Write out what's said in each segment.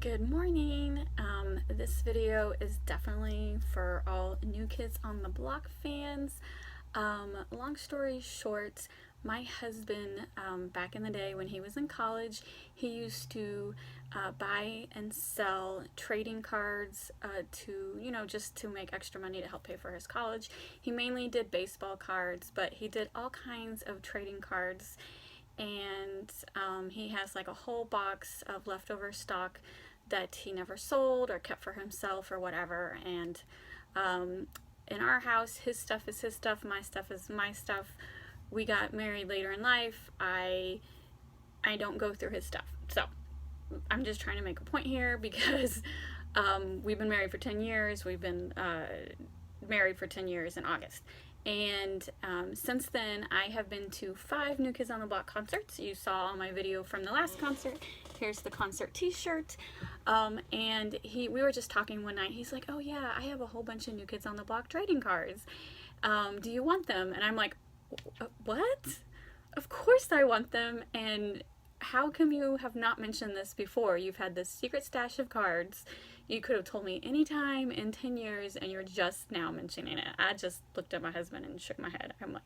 Good morning. This video is definitely for all New Kids on the Block fans. Long story short, my husband, back in the day when he was in college, he used to buy and sell trading cards just to make extra money to help pay for his college. He mainly did baseball cards, but he did all kinds of trading cards. And he has like a whole box of leftover stock that he never sold or kept for himself or whatever. And in our house, his stuff is his stuff, my stuff is my stuff. We got married later in life. I don't go through his stuff. So I'm just trying to make a point here because we've been married for 10 years. We've been married for 10 years in August. And since then, I have been to 5 New Kids on the Block concerts. You saw on my video from the last concert. Here's the concert t-shirt. And we were just talking one night. He's like, oh yeah, I have a whole bunch of New Kids on the Block trading cards. Do you want them? And I'm like, what? Of course I want them. And how come you have not mentioned this before? You've had this secret stash of cards. You could have told me anytime in 10 years and you're just now mentioning it. I just looked at my husband and shook my head. I'm like,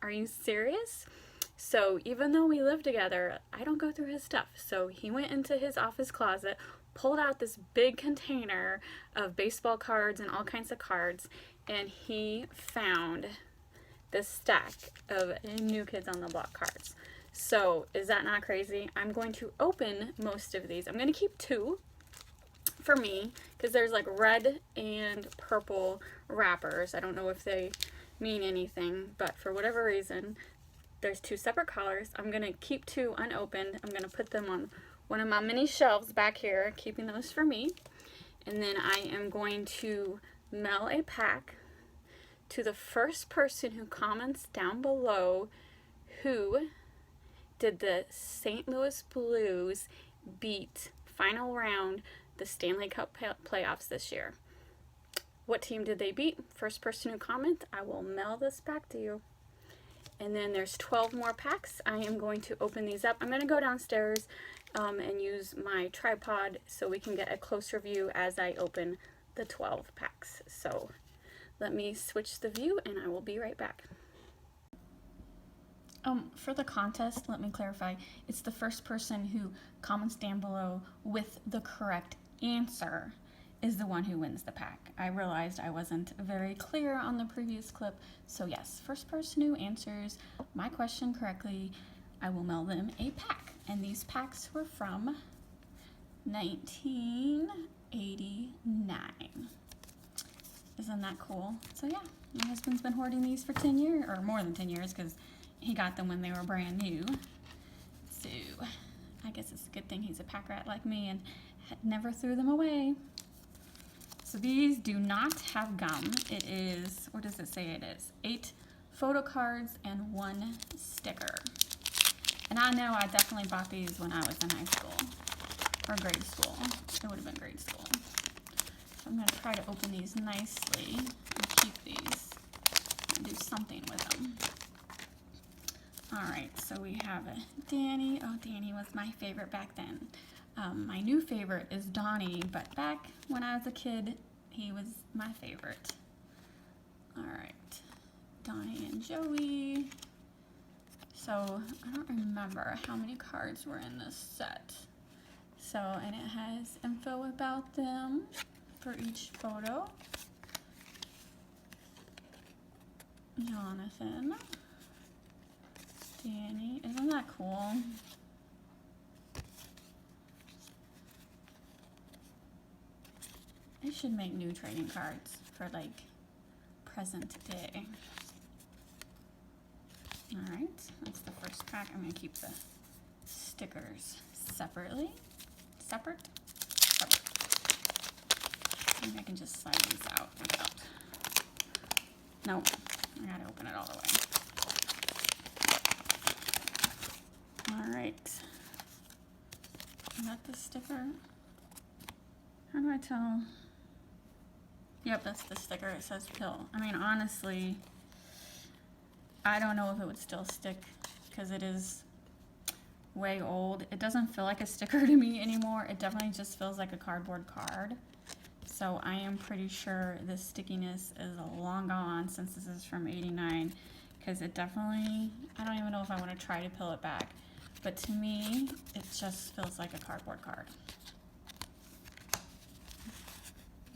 are you serious? So even though we live together, I don't go through his stuff. So he went into his office closet, pulled out this big container of baseball cards and all kinds of cards, and he found this stack of New Kids on the Block cards. So is that not crazy? I'm going to open most of these. I'm going to keep 2 for me because there's like red and purple wrappers. I don't know if they mean anything, but for whatever reason, there's 2 separate colors. I'm going to keep 2 unopened. I'm going to put them on one of my mini shelves back here, keeping those for me. And then I am going to mail a pack to the first person who comments down below who did the St. Louis Blues beat final round the Stanley Cup playoffs this year. What team did they beat? First person who comments, I will mail this back to you. And then there's 12 more packs. I am going to open these up. I'm going to go downstairs and use my tripod so we can get a closer view as I open the 12 packs. So let me switch the view and I will be right back. For the contest, let me clarify, it's the first person who comments down below with the correct answer is the one who wins the pack. I realized I wasn't very clear on the previous clip, so yes, first person who answers my question correctly, I will mail them a pack. And these packs were from 1989. Isn't that cool? So yeah, my husband's been hoarding these for 10 years, or more than 10 years, because he got them when they were brand new. So I guess it's a good thing he's a pack rat like me and never threw them away. So these do not have gum. It is, what does it say it is? 8 photo cards and 1 sticker. And I know I definitely bought these when I was in high school or grade school. It would have been grade school. So I'm going to try to open these nicely and keep these and do something with them. Alright, so we have Danny. Oh, Danny was my favorite back then. My new favorite is Donnie, but back when I was a kid, he was my favorite. Alright, Donnie and Joey. So, I don't remember how many cards were in this set. So, and it has info about them for each photo. Jonathan. Danny, isn't that cool? I should make new trading cards for like present day. Alright, that's the first pack. I'm going to keep the stickers separately. Separate? Maybe I can just slide these out without. Nope, I gotta open it all the way. Alright. Is that the sticker? How do I tell? Yep, that's the sticker. It says pill. I mean, honestly, I don't know if it would still stick because it is way old. It doesn't feel like a sticker to me anymore. It definitely just feels like a cardboard card. So I am pretty sure the stickiness is long gone since this is from '89, because it definitely, I don't even know if I want to try to peel it back, but to me it just feels like a cardboard card.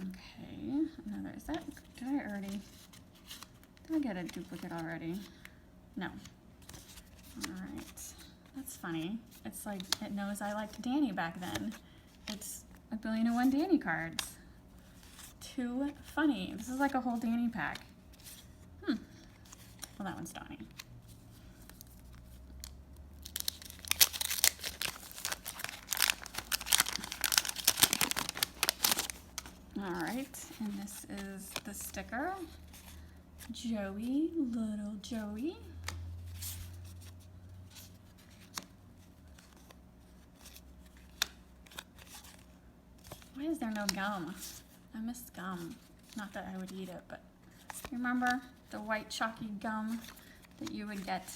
Okay, another, is that, did I get a duplicate already? No. Alright, that's funny. It's like it knows I liked Danny back then. It's 1,000,001 Danny cards. Too funny. This is like a whole Danny pack. Well, that one's Donnie. Alright, and this is the sticker. Joey, little Joey. Why is there no gum? I miss gum. Not that I would eat it, but remember the white chalky gum that you would get?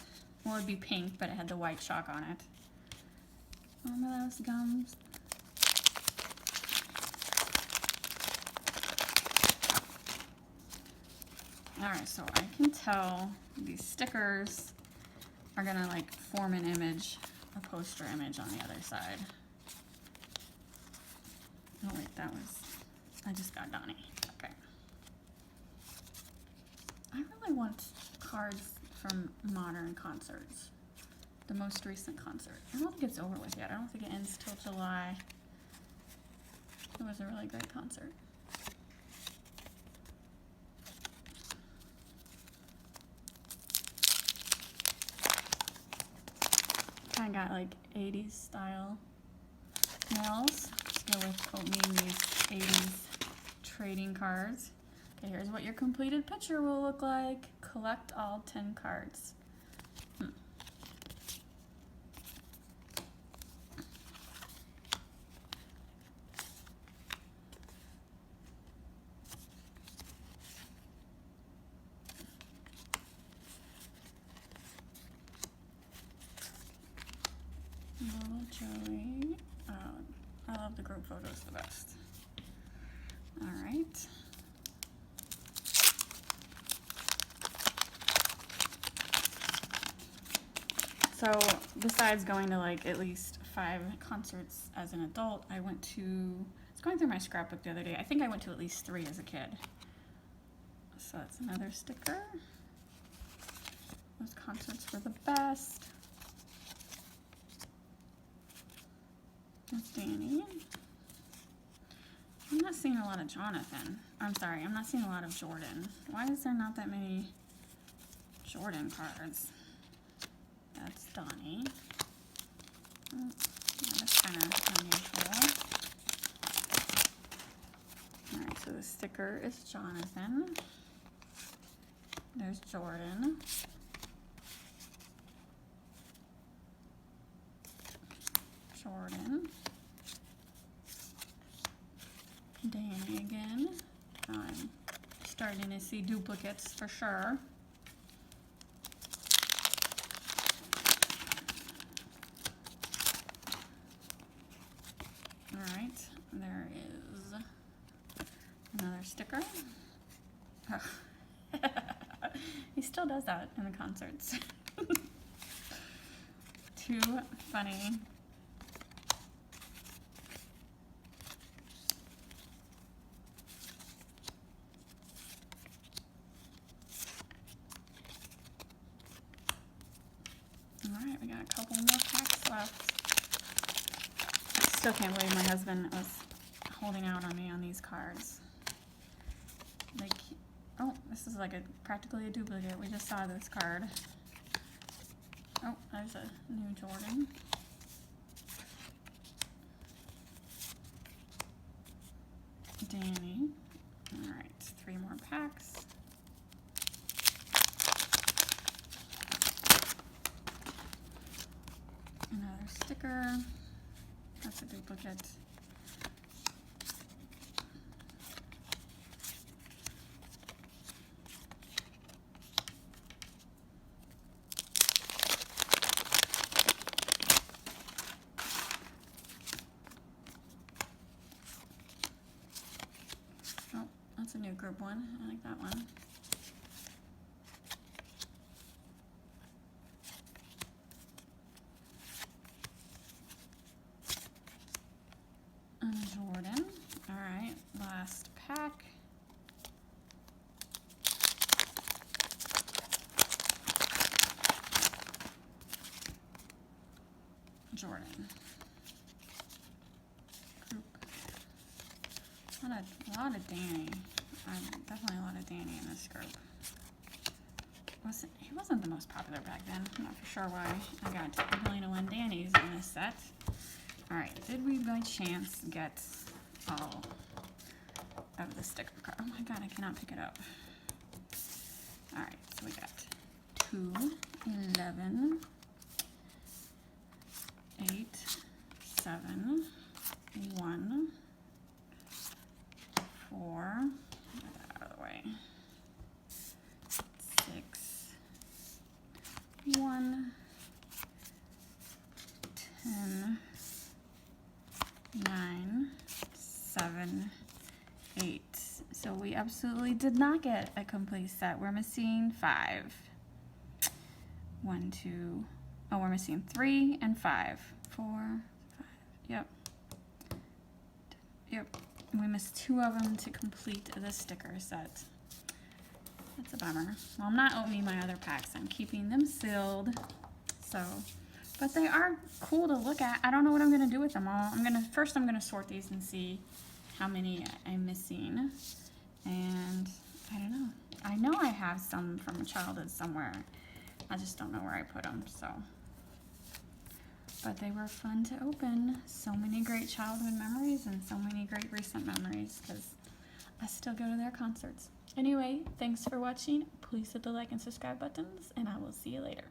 Well, it would be pink, but it had the white chalk on it. Remember those gums? Alright, so I can tell these stickers are gonna like form an image, a poster image on the other side. Oh wait, that was, I just got Donnie. Okay. I really want cards from modern concerts. The most recent concert. I don't think it's over with yet. I don't think it ends till July. It was a really great concert. I got like 80s style nails. Let's go with me these 80s trading cards. Okay, here's what your completed picture will look like. Collect all 10 cards. Little Joey. I love the group photos the best. All right. So besides going to like at least 5 concerts as an adult, I was going through my scrapbook the other day. I think I went to at least 3 as a kid. So that's another sticker. Those concerts were the best. That's Danny. I'm not seeing a lot of Jonathan. I'm sorry, I'm not seeing a lot of Jordan. Why is there not that many Jordan cards? That's Donnie. Oh, yeah, that's kind of unusual. Alright, so the sticker is Jonathan. There's Jordan. Jordan. Danny again. I'm starting to see duplicates for sure. Alright, there is another sticker. Oh. He still does that in the concerts. Too funny. Alright, we got a couple more packs left. I still can't believe my husband was holding out on me on these cards. Like, oh, this is like practically a duplicate. We just saw this card. Oh, there's a new Jordan. Danny. Alright, 3 more packs. Another sticker. That's a duplicate. That's a new group one. I like that one. Jordan. All right, last pack. Jordan. Group. A lot of Danny. Definitely a lot of Danny in this group. He wasn't the most popular back then. I'm not for sure why I got a million and one Dannies in this set. Alright, did we by chance get all of the sticker card? Oh my god, I cannot pick it up. Alright, so we got 2, 11, 8, 7, 1, 4, get that out of the way, 6, 1, 10, 9, 7, 8. So we absolutely did not get a complete set. We're missing 5. 1, 2. Oh, we're missing 3 and 5. 4, 5. Yep. Yep. We missed 2 of them to complete the sticker set. That's a bummer. Well, I'm not opening my other packs. I'm keeping them sealed. So, but they are cool to look at. I don't know what I'm going to do with them all. First I'm going to sort these and see how many I'm missing. And I don't know. I know I have some from childhood somewhere. I just don't know where I put them, so. But they were fun to open. So many great childhood memories and so many great recent memories because I still go to their concerts. Anyway, thanks for watching. Please hit the like and subscribe buttons, and I will see you later.